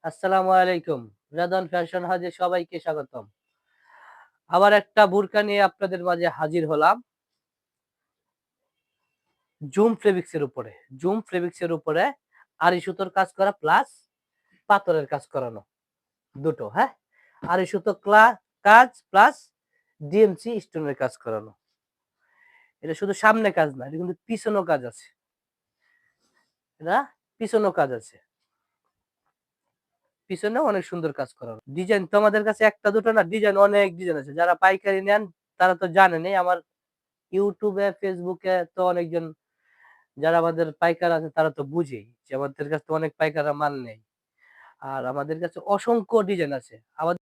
আসসালামু আলাইকুম। রাদন ফ্যাশন হাউজে সবাইকে স্বাগতম। আবার একটা বুরকা নিয়ে আপনাদের মাঝে হাজির হলাম। জুম ফেব্রিক্স এর উপরে। জুম ফেব্রিক্স এর উপরে আড়ি সুতোর কাজ করা প্লাস পাথরের কাজ করানো। দুটো, হ্যাঁ? আড়ি সুতো কাজ প্লাস ডিএমসি স্টোনের কাজ করানো। এটা শুধু সামনে কাজ না, এটা কিন্তু পিছনেও কাজ আছে। এটা পিছনেও কাজ আছে। পিছনেও অনেক সুন্দর কাজ করানো। ডিজাইন তো আমাদের কাছে ১ টা ২ টা না, ডিজাইন অনেক ডিজাইন আছে। যারা পাইকারি নেন তারা তো জানেনই। আমার ইউটিউবে, ফেসবুকে তো অনেকজন যারা আমাদের পাইকার আছে তারা তো বুঝেই যে আমাদের কাছে তো অনেক পাইকাররা মাল নেয়। আর আমাদের কাছে অসংখ্য ডিজাইন আছে। আমাদের